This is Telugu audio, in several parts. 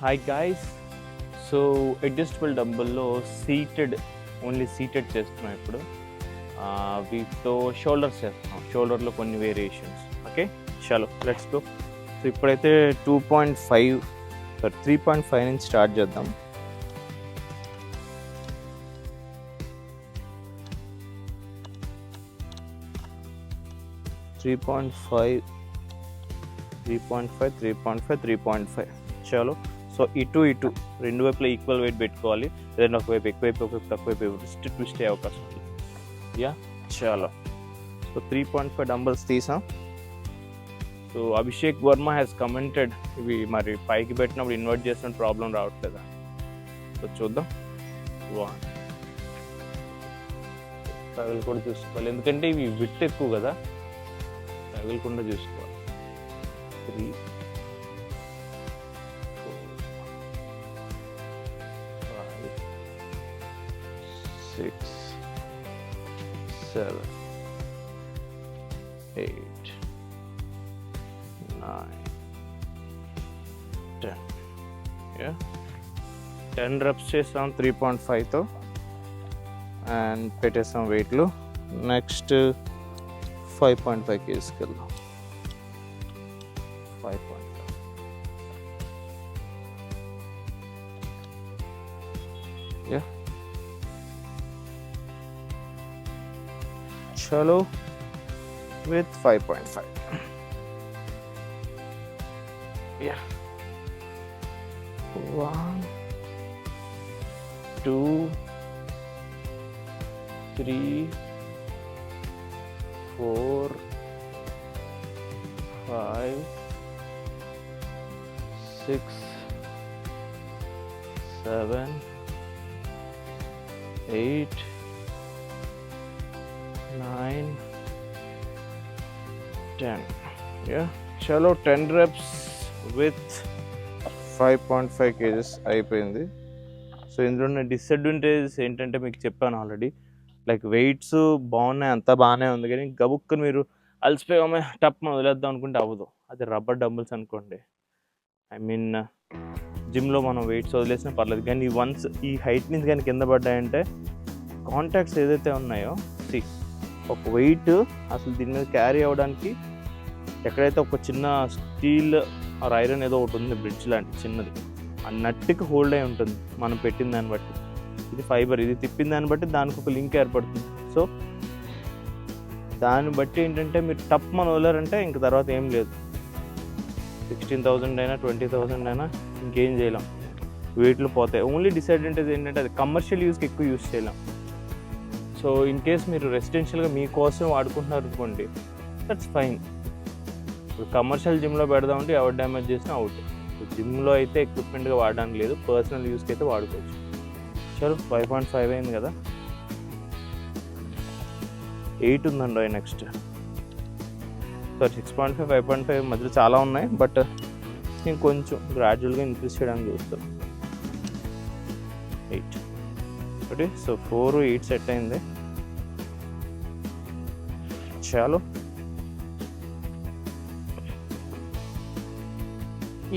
Hi guys. సో అడ్జస్టబుల్ డంబుల్లో ఓన్లీ సీటెడ్ చేస్తున్నాం ఇప్పుడు. వీటితో షోల్డర్స్ చేస్తున్నాం. షోల్డర్లో కొన్ని వేరియేషన్స్. ఓకే, చలో లెట్స్ గో. సో ఇప్పుడైతే 3.5 నుంచి స్టార్ట్ చేద్దాం. త్రీ పాయింట్ ఫైవ్ చలో. సో ఇటు రెండు వైపులా ఈక్వల్ వెయిట్ పెట్టుకోవాలి. ఏదైనా ఒకవైపు ఎక్కువైపు ఒకవైపు తక్కువైపు ట్విస్ట్ అయ్యే అవకాశం ఉంది. యా చాలా. సో 3.5 డంబల్స్ తీసాం. So Abhishek Varma has commented ఇవి మరి పైకి పెట్టినప్పుడు ఇన్వర్ట్ చేసిన ప్రాబ్లం రావట్లేదా. సో చూద్దాం. తగిలి కూడా చూసుకోవాలి, ఎందుకంటే ఇవి విట్ ఎక్కువ కదా, తగలకుండా చూసుకోవాలి. 3 6 7 8 9 10. Yeah, 10 reps చేసాం 3.5తో అండ్ పెట్టేసాం వెయిట్లు. నెక్స్ట్ 5.5 కేజీస్కి వెళ్దాం. 5.5. యా చలో with 5.5. Yeah, 1 2 3 4 5 6 7 8 9 10. Yeah, chalo 10 reps with 5.5 kgs అయిపోయింది. సో ఇందులో ఉన్న డిసడ్వాంటేజెస్ ఏంటంటే మీకు చెప్పాను ఆల్రెడీ. లైక్ వెయిట్స్ బాగున్నాయి, అంతా బాగానే ఉంది, కానీ గబుక్కుని మీరు అలసిపోయామే టప్ వదిలేద్దాం అనుకుంటే అవ్వదు. అది రబ్బర్ డంబుల్స్ అనుకోండి, ఐ మీన్ జిమ్లో మనం వెయిట్స్ వదిలేసినా పర్లేదు, కానీ వన్స్ ఈ హైట్ నుంచి కానీ కింద పడ్డాయంటే కాంటాక్ట్స్ ఏదైతే ఉన్నాయో ఒక వెయిట్ అసలు దీని మీద క్యారీ అవ్వడానికి ఎక్కడైతే ఒక చిన్న స్టీల్ ఆర్ ఐరన్ ఏదో ఒకటి ఉంది, బ్రిడ్జ్ లాంటి చిన్నది, ఆ నట్టుకి హోల్డ్ అయి ఉంటుంది మనం పెట్టిన దాన్ని బట్టి. ఇది ఫైబర్, ఇది తిప్పిన దాన్ని బట్టి దానికి ఒక లింక్ ఏర్పడుతుంది. సో దాన్ని బట్టి ఏంటంటే మీరు టప్ మనం వదిలారంటే ఇంక తర్వాత ఏం లేదు. 16,000 అయినా 20,000 అయినా ఇంకేం చేయలేం, వెయిట్లు పోతాయి. ఓన్లీ డిసడ్వాంటేజ్ ఏంటంటే అది కమర్షియల్ యూస్కి ఎక్కువ యూస్ చేయలేం. సో ఇన్ కేస్ మీరు రెసిడెన్షియల్గా మీకోసం వాడుకుంటున్నారు అనుకోండి, దట్స్ ఫైన్. ఇప్పుడు కమర్షియల్ జిమ్లో పెడదామంటే ఎవరు డ్యామేజ్ చేసినా అవుట్. జిమ్లో అయితే ఎక్విప్మెంట్గా వాడడానికి లేదు, పర్సనల్ యూస్కి అయితే వాడుకోవచ్చు. చలో 5.5 అయింది కదా, 8 ఉందండి నెక్స్ట్. సారీ 6.5 5.5 మధ్యలో చాలా ఉన్నాయి, బట్ నేను కొంచెం గ్రాడ్యువల్గా ఇంక్రీజ్ చేయడానికి చూస్తాను. 8 ఓకే. సో 4 8 సెట్ అయింది. చాలు.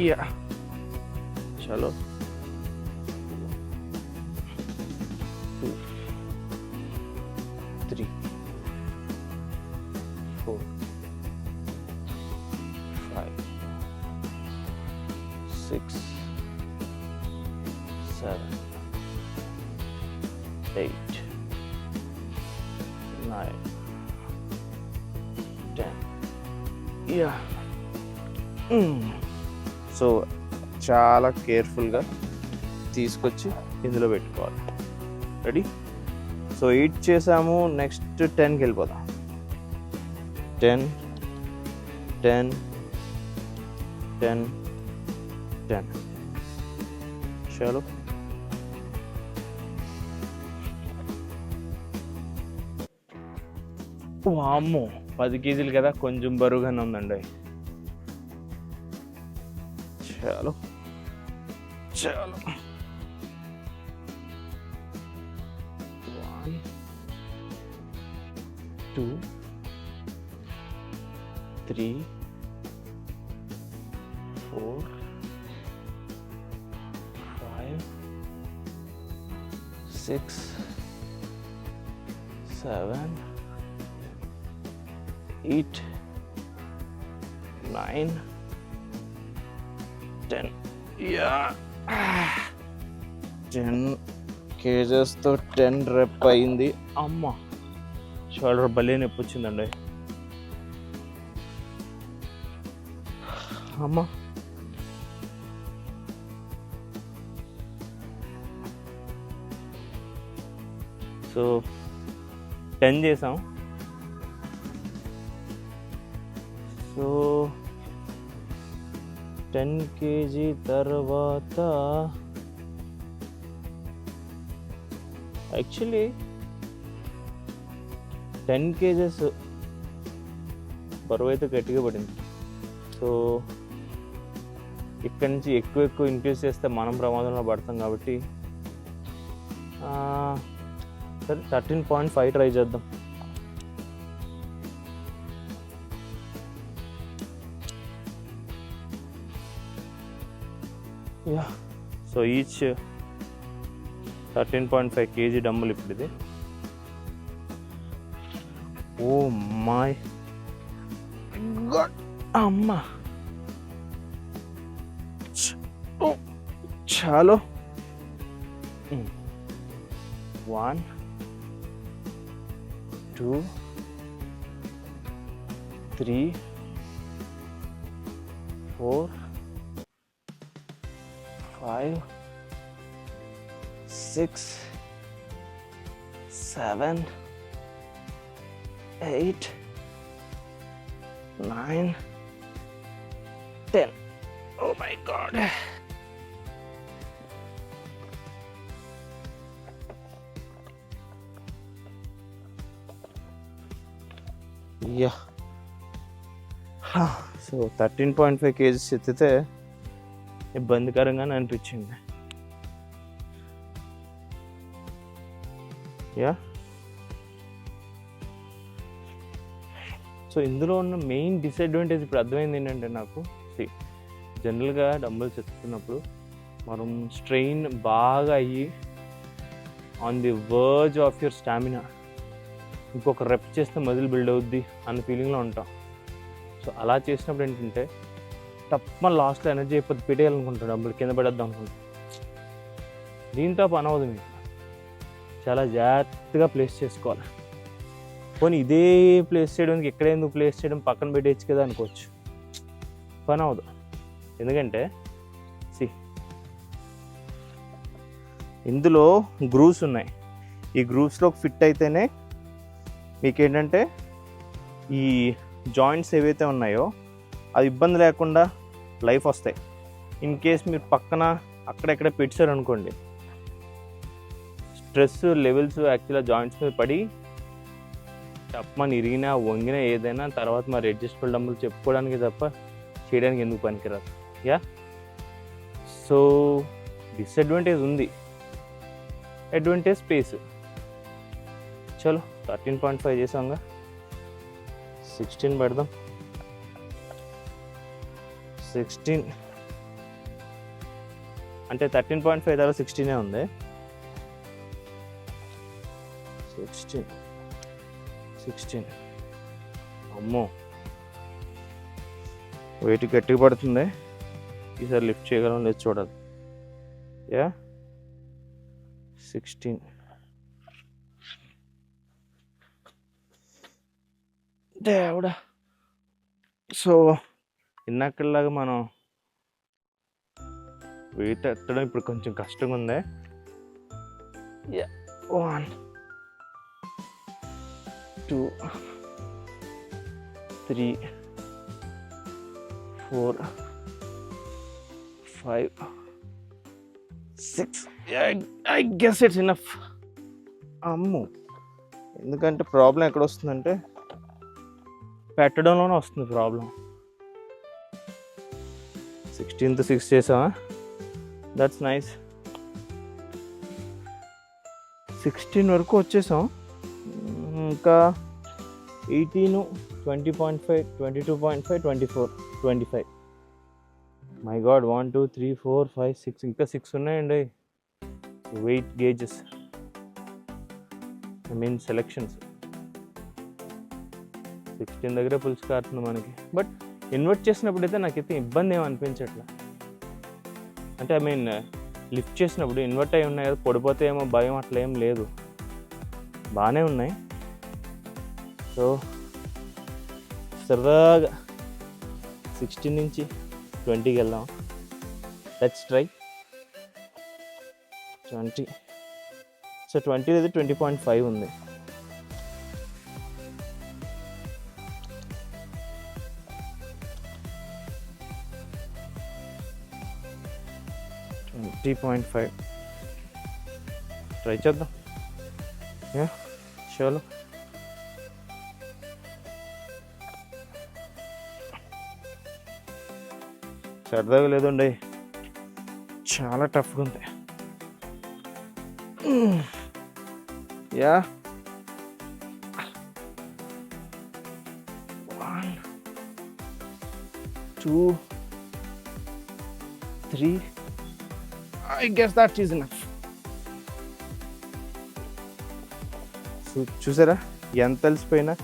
యా చలో 2 3 4 5 6 7 8 9 10. యా సో చాలా కేర్ఫుల్గా తీసుకొచ్చి ఇందులో పెట్టుకోవాలి. రెడీ? సో 8 చేసాము, నెక్స్ట్ 10కి వెళ్ళిపోదాం. 10 10 10 10. చలో వామ్మో 10 కేజీలు కదా, కొంచెం బరువుగానే ఉందండి. చలో చలో 1 2 3 4 6, 7, 8, 9, 10. Yeah. 10 కేజెస్తో 10 రెప్ అయింది. అమ్మ షోల్డర్ భలే నొప్పి వచ్చిందండి. అమ్మ సో 10 చేసాం. సో 10 కేజీ తర్వాత యాక్చువల్లీ 10 కేజెస్ బరువు అయితే గట్టిగా పడింది. సో ఇక్కడి నుంచి ఎక్కువ ఇంక్రీజ్ చేస్తే మనం ప్రమాదంలో పడతాం కాబట్టి సరే 13.5 ట్రై చేద్దాం. Yeah so each 13.5 KG dumbbell ఇప్పుడు ఇది. ఓ మై గాడ్ అమ్మా చాలు. 1, 2, 3, 4, 5, 6, 7, 8, 9, 10. Oh my God. Yeah so 13.5 kgs ఎత్తితే ఇబ్బందికరంగానే అనిపించింది. యా సో ఇందులో ఉన్న మెయిన్ డిసడ్వాంటేజ్ ఇప్పుడు అర్థమైంది ఏంటంటే నాకు జనరల్గా డంబుల్స్ ఎత్తుతున్నప్పుడు మనం స్ట్రెయిన్ బాగా అయ్యి on the verge of your stamina, ఇంకొక రెప్ చేస్తే మజిల్ బిల్డ్ అవుద్ది అన్న ఫీలింగ్లో ఉంటాం. సో అలా చేసినప్పుడు ఏంటంటే తప్ప లాస్ట్లో ఎనర్జీ అయిపోతే పెట్టేయాలనుకుంటాం, డబ్బులు కింద పడేద్దాం అనుకుంటాం. దీంతో పని అవ్వదు. మీకు చాలా జాగ్రత్తగా ప్లేస్ చేసుకోవాలి. పోనీ ఇదే ప్లేస్ చేయడానికి ఎక్కడ ఎందుకు ప్లేస్ చేయడం, పక్కన పెట్టేయచ్చు కదా అనుకోవచ్చు. పని అవ్వదు. ఎందుకంటే ఇందులో గ్రూవ్స్ ఉన్నాయి. ఈ గ్రూవ్స్లో ఫిట్ అయితేనే మీకేంటంటే ఈ జాయింట్స్ ఏవైతే ఉన్నాయో అవి ఇబ్బంది లేకుండా లైఫ్ వస్తాయి. ఇన్ కేస్ మీరు పక్కన అక్కడెక్కడ పెట్టారు అనుకోండి, స్ట్రెస్ లెవెల్స్ యాక్చువల్గా జాయింట్స్ మీద పడి తప్పమని ఇరిగినా వంగినా ఏదైనా తర్వాత మరి అడ్జస్టబుల్ డంబుల్ చెప్పుకోవడానికి తప్ప చేయడానికి ఎందుకు పనికిరాదు. యా సో డిసడ్వాంటేజ్ ఉంది, అడ్వాంటేజ్ స్పేస్. చలో 13.5 చేసాంగా, 16 పెడదాం. 16 అంటే 13.5 తర్వాత 16 ఉంది. 16 అమ్మో వెయిట్ గట్టిగా పడుతుంది. ఈసారి లిఫ్ట్ చేయగలం లేదు చూడాలి. యా 16 దేవుడా. సో ఇందాకలాగా మనం వెయిట్ ఎత్తడం ఇప్పుడు కొంచెం కష్టంగా ఉంది. 1, 2, 3, 4, 5, 6. I guess it's enough. అమ్ము, ఎందుకంటే ప్రాబ్లం ఎక్కడ వస్తుందంటే పెట్టడంలోనే వస్తుంది ప్రాబ్లం. 16 to 6 చేసావా? That's nice. 16 వరకు వచ్చేసాం. ఇంకా 18, 20.5, 22.5, 24, 25. మై గాడ్, 1, 2, 3, 4, 5, 6 ఇంకా 6 ఉన్నాయండి weight gauges. I mean selections 16 దగ్గరే పులుసు కారుతుంది మనకి. బట్ ఇన్వర్ట్ చేసినప్పుడు అయితే నాకైతే ఇబ్బంది ఏమి అనిపించట్లా. అంటే ఐ మీన్ లిఫ్ట్ చేసినప్పుడు ఇన్వర్ట్ అయి ఉన్నాయి కదా, పడిపోతే ఏమో భయం అట్లా ఏం లేదు, బాగానే ఉన్నాయి. సో సరదాగా 16 నుంచి 20కి వెళ్దాం. Let's try 20. సో 20 అయితే 20.5 ఉంది. ట్రై చేద్దాం. యా చలో. సరదాగా లేదండి, చాలా టఫ్గా ఉంది. Yeah 1 2 3 I guess that is enough. చూసారా ఎంత అలసిపోయినా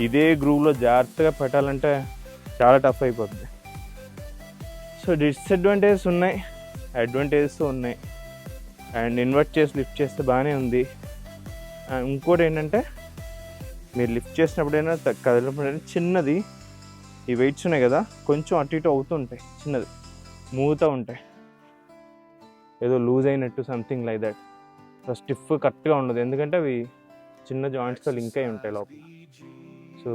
ఇదే గ్రూవ్లో జాగ్రత్తగా పెట్టాలంటే చాలా టఫ్ అయిపోతుంది. సో డిసడ్వాంటేజెస్ ఉన్నాయి, అడ్వాంటేజెస్ ఉన్నాయి. అండ్ ఇన్వర్ట్ చేసి లిఫ్ట్ చేస్తే బాగానే ఉంది. ఇంకోటి ఏంటంటే మీరు లిఫ్ట్ చేసినప్పుడైనా కదిలినప్పుడైనా చిన్నది ఈ వెయిట్స్ ఉన్నాయి కదా, కొంచెం అటు ఇటు అవుతూ ఉంటాయి, చిన్నది మూగుతూ ఉంటాయి, ఏదో లూజ్ అయినట్టు సంథింగ్ లైక్ దట్. స్టిఫ్ కరెక్ట్గా ఉండదు, ఎందుకంటే అవి చిన్న జాయింట్స్తో లింక్ అయి ఉంటాయి లోపల. సో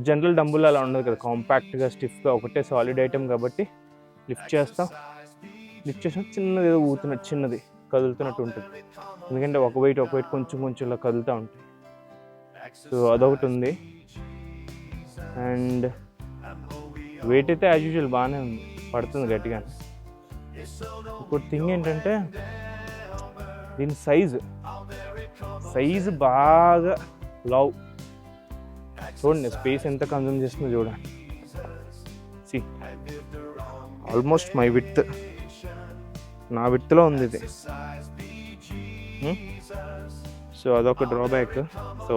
జనరల్ డంబుల్ అలా ఉండదు కదా, కాంపాక్ట్గా స్టిఫ్గా ఒకటే సాలిడ్ ఐటమ్ కాబట్టి లిఫ్ట్ చేస్తాం. లిఫ్ట్ చేసిన చిన్నది ఏదో ఊతున్నట్టు, చిన్నది కదులుతున్నట్టు ఉంటుంది, ఎందుకంటే ఒక వెయిట్ కొంచెం ఇలా కదులుతూ ఉంటాయి. సో అదొకటి ఉంది. అండ్ వెయిట్ అయితే యాజ్ యూజువల్ బాగానే ఉంది, పడుతుంది గట్టిగానే. ఇంకోటి థింగ్ ఏంటంటే దీని సైజు బాగా లావ్. చూడండి స్పేస్ ఎంత కన్జ్యూమ్ చేస్తుందో చూడండి. సి ఆల్మోస్ట్ మై విడ్త్, నా విడ్త్లో ఉంది ఇది. సో అదొక డ్రాబ్యాక్. సో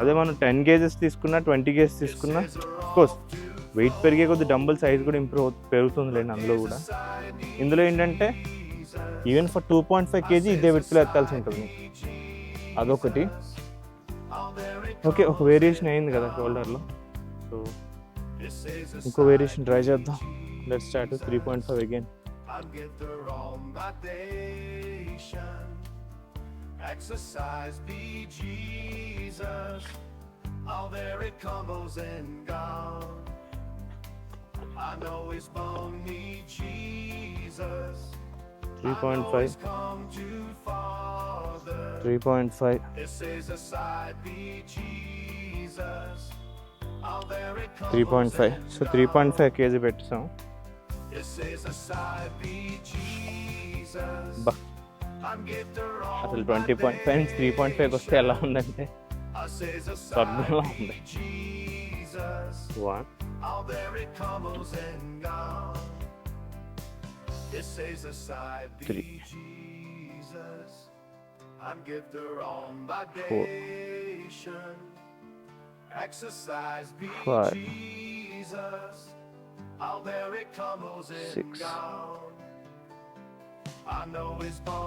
అదే మనం 10 kgs తీసుకున్నా 20 kgs తీసుకున్నా అఫ్కోర్స్ వెయిట్ పెరిగే కొద్ది డంబుల్ సైజ్ కూడా పెరుగుతుంది లేండి అందులో కూడా. ఇందులో ఏంటంటే ఈవెన్ ఫర్ 2.5 kg ఇదే విడ్త్లో ఎత్తాల్సి ఉంటుంది, అదొకటి. ఓకే, ఒక వేరియేషన్ అయింది కదా షోల్డర్లో. సో ఇంకో వేరియేషన్ ట్రై చేద్దాం. Let's start 3.5 again. Exercise be Jesus, oh there it comes and gone. I know it's for me Jesus. 3.5 3.5 3.5. So 3.5 kg పెట్టాం. బా అసలు 20.5 3.5 వస్తే ఎలా ఉందంటే స్వర్గంలా ఉంది. 1 3 4 5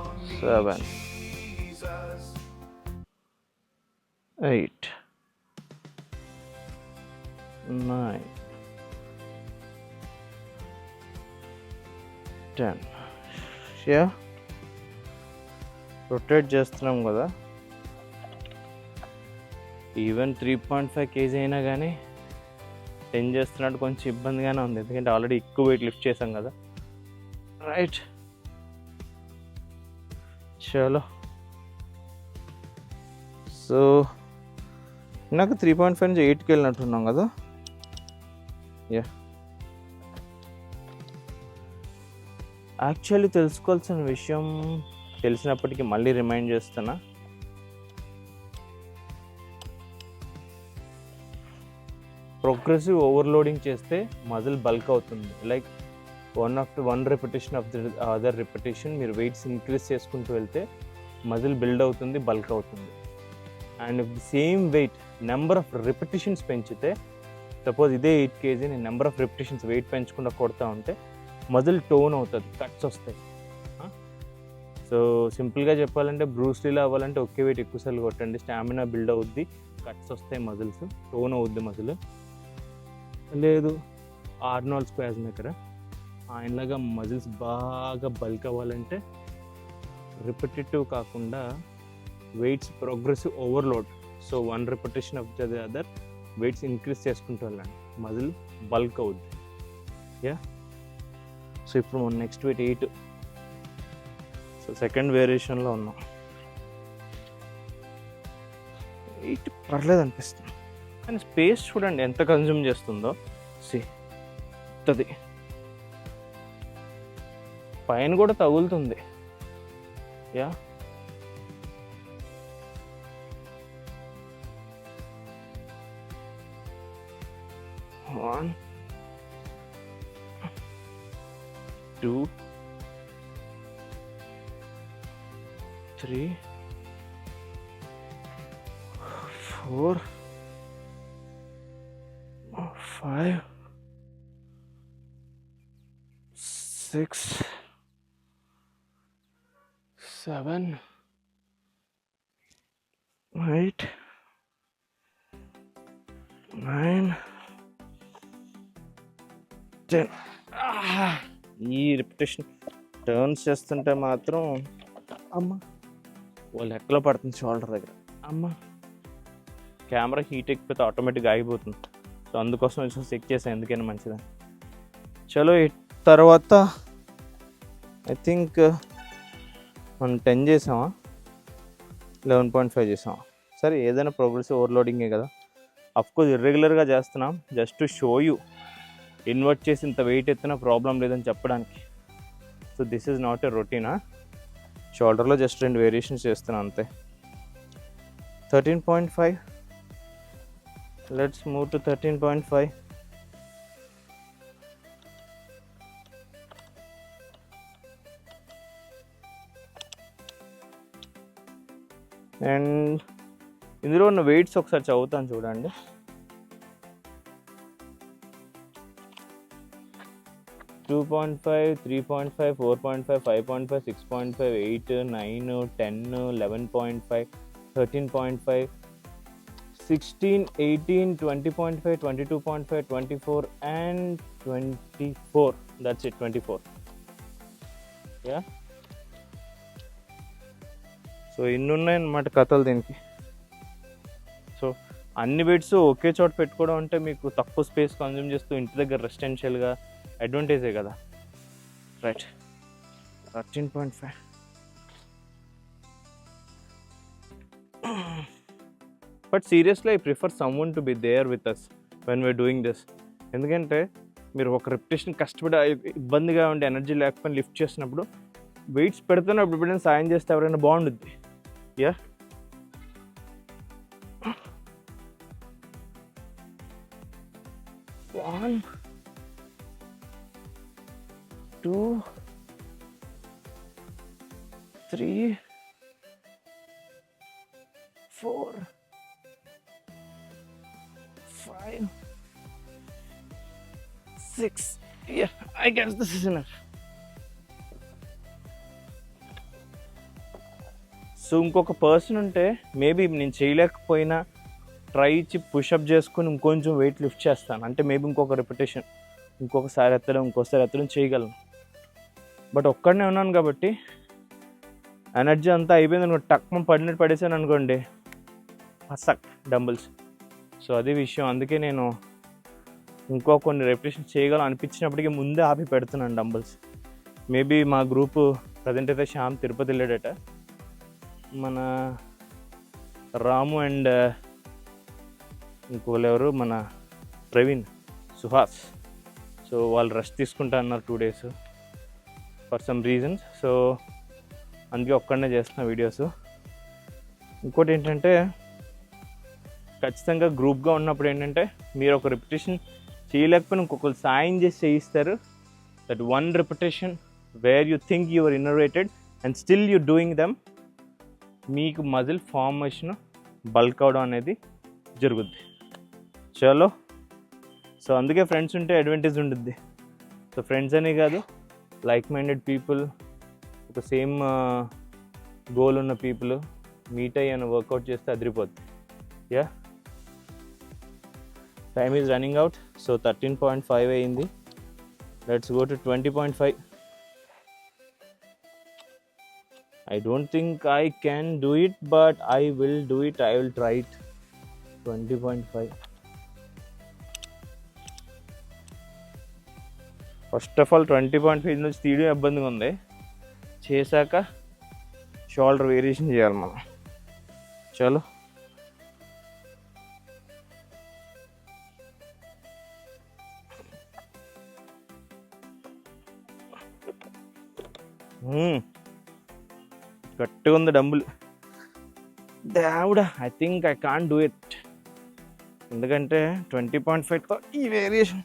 6 7 8 9 10. యా రొటేట్ చేస్తున్నాం కదా, ఈవెన్ 3.5 kg అయినా కానీ 10 చేస్తున్నట్టు కొంచెం ఇబ్బందిగానే ఉంది, ఎందుకంటే ఆల్రెడీ ఎక్కువ వెయిట్ లిఫ్ట్ చేసాం కదా. రైట్, చలో. సో నాకు 3.5 నుంచి 8కి వెళ్ళినట్టున్నాం కదా. యా యాక్చువల్లీ తెలుసుకోవాల్సిన విషయం తెలిసినప్పటికీ మళ్ళీ రిమైండ్ చేస్తున్నా. ప్రోగ్రెసివ్ ఓవర్లోడింగ్ చేస్తే మజిల్ బల్క్ అవుతుంది. Like one repetition of the other repetition మీరు వెయిట్స్ ఇంక్రీజ్ చేసుకుంటూ వెళ్తే మజిల్ బిల్డ్ అవుతుంది, బల్క్ అవుతుంది. And same wait number of repetitions పెంచితే, సపోజ్ ఇదే 8 kg నేను నెంబర్ ఆఫ్ రిపిటేషన్స్ వెయిట్ పెంచకుండా కొడతా ఉంటే మజిల్ టోన్ అవుతుంది, కట్స్ వస్తాయి. సో సింపుల్గా చెప్పాలంటే బ్రూస్ లీలా అవ్వాలంటే ఒకే వెయిట్ ఎక్కువసార్లు కొట్టండి, స్టామినా బిల్డ్ అవుద్ది, కట్స్ వస్తాయి, మజిల్స్ టోన్ అవుద్ది మజిల్. లేదు ఆర్నాల్డ్ స్క్వాజ్మేకర్ ఆయనలాగా మజిల్స్ బాగా బల్క్ అవ్వాలంటే రిపిటేటివ్ కాకుండా weights progressive overload. So 1 repetition of the other weights increase చేసుకుంటూ వెళ్ళండి, మజిల్ బల్క్ అవుద్ది. యా, సో ఇప్పుడు మన నెక్స్ట్ వెయిట్ 8. సో సెకండ్ వేరియేషన్లో ఉన్నాం. 8 పర్లేదు అనిపిస్తుంది, కానీ స్పేస్ చూడండి ఎంత కన్జ్యూమ్ చేస్తుందో. అది పైన కూడా తగులుతుంది. యా, 1 2 3 4 5 6 7 8 9 10. ఈ రిపిటేషన్ టర్న్స్ చేస్తుంటే మాత్రం అమ్మ వాళ్ళు ఎక్కలో పడుతుంది షోల్డర్ దగ్గర. అమ్మ కెమెరా హీట్ ఎక్కిపోతే ఆటోమేటిక్గా ఆగిపోతుంది. సో అందుకోసం చెక్ చేసాను ఎందుకైనా మంచిదని. చలో తర్వాత ఐ థింక్ మనం 10 చేసామా, 11.5 చేసామా, సరే ఏదైనా ప్రోగ్రెసివ్ ఓవర్లోడింగే కదా. అఫ్కోర్స్ ఇర్రెగ్యులర్గా చేస్తున్నాం, just to show you invert చేసి ఇంత వెయిట్ ఎత్తినా ప్రాబ్లం లేదని చెప్పడానికి. So this is not a రొటీనా, షోల్డర్లో జస్ట్ 2 వేరియేషన్స్ చేస్తున్నాను అంతే. 13.5, లెట్స్ మూవ్ టు 13.5. అండ్ ఇందులో ఉన్న వెయిట్స్ ఒకసారి చదువుతాను చూడండి. 2.5, 3.5, 4.5, 5.5, 6.5, 8, 9, 10, 11.5, 13.5, 16, 18, 20.5, 22.5, 24 and 24. That's it, 24. Yeah. So ఇన్ని ఉన్నాయన్నమాట కథలు దీనికి. సో అన్ని వెయిట్స్ ఒకే చోట పెట్టుకోవడం అంటే మీకు తక్కువ స్పేస్ కన్జ్యూమ్ చేస్తూ ఇంటి దగ్గర రెసిడెన్షియల్గా అడ్వాంటేజే కదా. Right, 13.5. But seriously I prefer someone to be there with us when we're doing this. ఎందుకంటే మీరు ఒక రిపిటేషన్ కష్టపడి ఇబ్బందిగా ఉండి ఎనర్జీ లేకపోయినా లిఫ్ట్ చేసినప్పుడు వెయిట్స్ పెడుతున్నప్పుడు ఎప్పుడైనా సాయం చేస్తే ఎవరైనా బాగుండుద్ది. Yeah, One, 2, 3, 4, 5, 6. Yeah, I guess this is enough. So ఇంకొక పర్సన్ ఉంటే మేబీ నేను చేయలేకపోయినా ట్రై ఇచ్చి పుషప్ చేసుకుని ఇంకొంచెం వెయిట్ లిఫ్ట్ చేస్తాను, అంటే మేబీ ఇంకొక రిపిటేషన్ ఇంకొకసారి ఎత్తడం ఇంకోసారి ఎత్తడం చేయగలను. బట్ ఒక్కడనే ఉన్నాను కాబట్టి ఎనర్జీ అంతా అయిపోయింది అనుకో, టక్మ పడినట్టు పడేసాను అనుకోండి, సక్ డంబుల్స్. సో అది విషయం. అందుకే నేను ఇంకో కొన్ని రిపిటేషన్ చేయగలను అనిపించినప్పటికీ ముందే ఆపి పెడుతున్నాను డంబుల్స్. మేబీ మా గ్రూపు ప్రజెంట్ అయితే శ్యామ్ తిరుపతి వెళ్ళాడట, మన రాము అండ్ ఇంకోళ్ళెవరు మన ప్రవీణ్, సుహాస్, సో వాళ్ళు రెస్ట్ తీసుకుంటా అన్నారు 2 days for some reasons. So అందుకే ఒక్కడనే చేస్తున్న వీడియోస్. ఇంకోటి ఏంటంటే ఖచ్చితంగా గ్రూప్గా ఉన్నప్పుడు ఏంటంటే మీరు ఒక రిపిటేషన్ చేయలేకపోయినా ఇంకొకరు సాయం చేసి చేయిస్తారు. That 1 repetition where you think you are innovated and still you doing them, మీకు మజిల్ ఫార్మేషన్ బల్క్ అవడం అనేది జరుగుద్ది. చలో, సో అందుకే ఫ్రెండ్స్ ఉంటే అడ్వాంటేజ్ ఉంటుంది. సో ఫ్రెండ్స్ అనే కాదు, లైక్ మైండెడ్ పీపుల్, ఒక సేమ్ గోల్ ఉన్న పీపుల్ మీట్ అయ్యి వర్కౌట్ చేస్తే అదిరిపోద్ది. Yeah, time is running out. So 13.5 అయింది. Let's go to 20.5. I don't think I can do it, but I will do it. I will try it. 20.5. First of all 20.5 నుంచి తీయడం ఇబ్బందిగా ఉంది. చేశాక షోల్డర్ వేరియేషన్ చేయాలి మనం. చలో, గట్టిగా ఉంది డంబుల్. దేవుడా, I think I can't do it. ఎందుకంటే 20.5తో ఈ వేరియేషన్.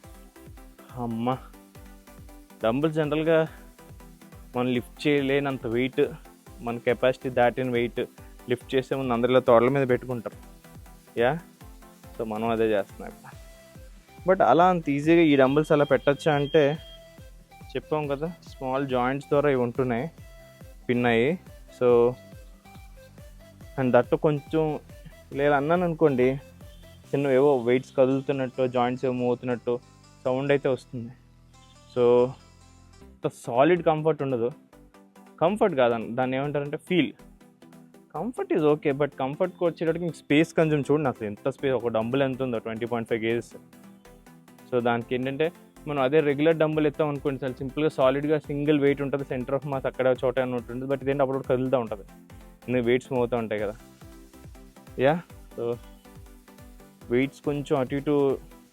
అమ్మ, డంబుల్ జనరల్గా మనం లిఫ్ట్ చేయలేనంత వెయిట్, మన కెపాసిటీ దాటిన వెయిట్ లిఫ్ట్ చేసే ముందు అందరిలో తోడల మీద పెట్టుకుంటారు. యా, సో మనం అదే చేస్తున్నాం. బట్ అలా అంత ఈజీగా ఈ డంబుల్స్ అలా పెట్టచ్చా అంటే, చెప్పాం కదా, స్మాల్ జాయింట్స్ ద్వారా ఇవి ఉంటున్నాయి, పిన్ అయ్యి. సో అండ్ దట్టు కొంచెం లేదా అన్నాను అనుకోండి, చిన్న ఏవో వెయిట్స్ కదులుతున్నట్టు, జాయింట్స్ ఏవో మూవ్ అవుతున్నట్టు సౌండ్ అయితే వస్తుంది. సో సాలిడ్ కంఫర్ట్ ఉండదు. కంఫర్ట్ కాదని దాన్ని ఏమంటారంటే feel. Comfort is okay, but కంఫర్ట్కి వచ్చేటప్పటికి మీకు స్పేస్ కన్జ్యూమ్ చూడండి. అసలు ఎంత స్పేస్, ఒక డంబుల్ ఎంత ఉందో, 20.5 kgs. సో దానికి ఏంటంటే మనం అదే రెగ్యులర్ డంబుల్ ఎత్తాం అనుకోండి, చాలా సింపుల్గా సాలిడ్గా సింగిల్ వెయిట్ ఉంటుంది, సెంటర్ ఆఫ్ మాస్ అక్కడ చోట ఉంటుంది. బట్ ఇదేంటి అప్పుడు కదులుతూ ఉంటుంది, ఎందుకు వెయిట్స్ మూవ్ అవుతూ ఉంటాయి కదా. యా, సో వెయిట్స్ కొంచెం అటు ఇటు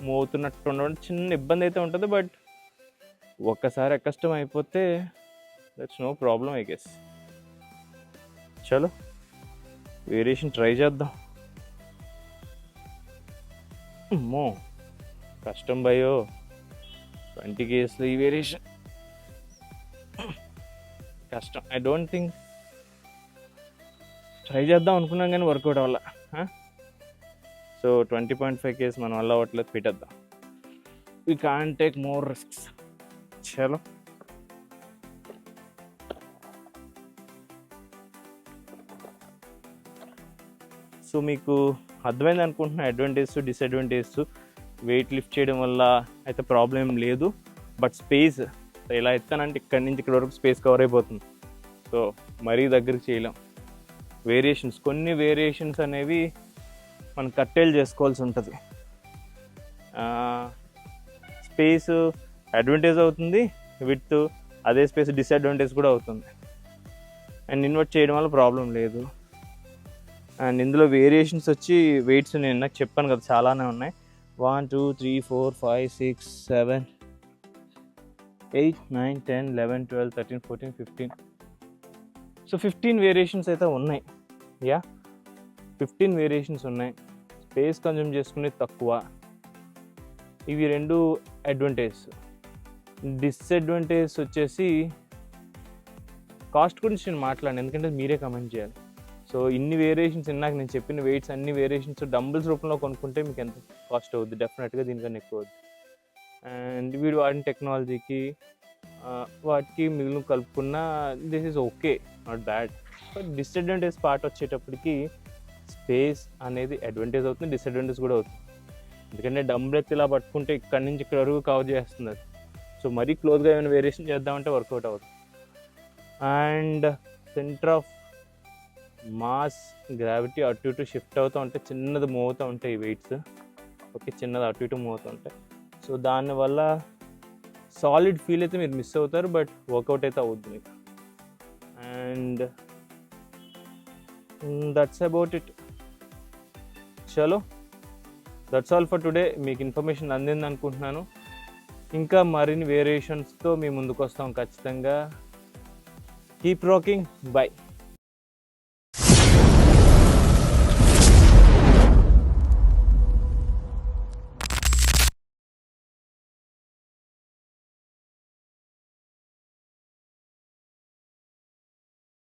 మూవ్ అవుతున్నట్టు ఉండడం చిన్న ఇబ్బంది అయితే ఉంటుంది. బట్ ఒక్కసారి కష్టం అయిపోతే that's no problem I guess. చలో, వేరియేషన్ ట్రై చేద్దాం. అమ్మో కష్టం భయో, 20 kgsలో ఈ వేరియేషన్ కష్టం. ఐ డోంట్ థింక్, ట్రై చేద్దాం అనుకున్నాం కానీ వర్కౌట్ అవ్వాల. సో 20.5 kgs మన వల్ల అవ్వట్లేదు, పెట్టేద్దాం. We can't take more risks. చలో, సో మీకు అర్థమైంది అనుకుంటున్నా అడ్వాంటేజెస్, డిసడ్వాంటేజెస్. వెయిట్ లిఫ్ట్ చేయడం వల్ల అయితే ప్రాబ్లం లేదు, బట్ స్పేస్ ఇలా ఎత్తానంటే ఇక్కడి నుంచి ఇక్కడ వరకు స్పేస్ కవర్ అయిపోతుంది. సో మరీ దగ్గరికి చేయలేం. వేరియేషన్స్, కొన్ని వేరియేషన్స్ అనేవి మనం కట్టేలు చేసుకోవాల్సి ఉంటుంది. స్పేస్ అడ్వాంటేజ్ అవుతుంది, విత్ అదే స్పేస్ డిసడ్వాంటేజ్ కూడా అవుతుంది. అండ్ ఇన్వర్ట్ చేయడం వల్ల ప్రాబ్లం లేదు. అండ్ ఇందులో వేరియేషన్స్ వచ్చి వెయిట్స్ నేను నాకు చెప్పాను కదా చాలానే ఉన్నాయి. 1 2 3 4 5 6 7 8 9 10 11 12 13 14 15. సో 15 వేరియేషన్స్ అయితే ఉన్నాయి. యా, 15 వేరియేషన్స్ ఉన్నాయి. స్పేస్ కన్జ్యూమ్ చేసుకునేది తక్కువ. ఇవి రెండు అడ్వాంటేజ్. డిసడ్వాంటేజ్ వచ్చేసి కాస్ట్ గురించి నేను మాట్లాడాను, ఎందుకంటే మీరే కమెంట్ చేయాలి. సో ఇన్ని వేరియేషన్స్, ఇందాక నేను చెప్పిన వెయిట్స్ అన్ని వేరియేషన్స్ డంబుల్స్ రూపంలో కొనుక్కుంటే మీకు ఎంత కాస్ట్ అవుద్ది? డెఫినెట్గా దీనికన్నా ఎక్కువ అవుద్ది. అండ్ వీడు వాడిన టెక్నాలజీకి వాటికి మిగిలిన కలుపుకున్న this is okay, not bad. But disadvantage part వచ్చేటప్పటికి స్పేస్ అనేది అడ్వాంటేజ్ అవుతుంది, డిసడ్వాంటేజ్ కూడా అవుతుంది. ఎందుకంటే డంబుల్ ఎత్తి ఇలా పట్టుకుంటే ఇక్కడి నుంచి ఇక్కడ వరకు కవర్ చేస్తుంది అది. సో మరీ క్లోజ్గా ఏమైనా వేరియేషన్ చేద్దామంటే వర్కౌట్ అవుతుంది. And centre of mass gravity అటు ఇటు షిఫ్ట్ అవుతూ ఉంటే చిన్నది మూవ్ అవుతూ ఉంటాయి ఈ వెయిట్స్. ఓకే, చిన్నది అటు ఇటు మూవ్ అవుతూ ఉంటాయి. సో దానివల్ల సాలిడ్ ఫీల్ అయితే మీరు మిస్ అవుతారు, బట్ వర్కౌట్ అయితే అవుద్ది మీకు. And that's about it. చలో, దట్స్ ఆల్ ఫర్ టుడే. మీకు ఇన్ఫర్మేషన్ అందింది అనుకుంటున్నాను. ఇంకా మరిన్ని వేరియేషన్స్తో మీ ముందుకు వస్తాం ఖచ్చితంగా. Keep rocking, by.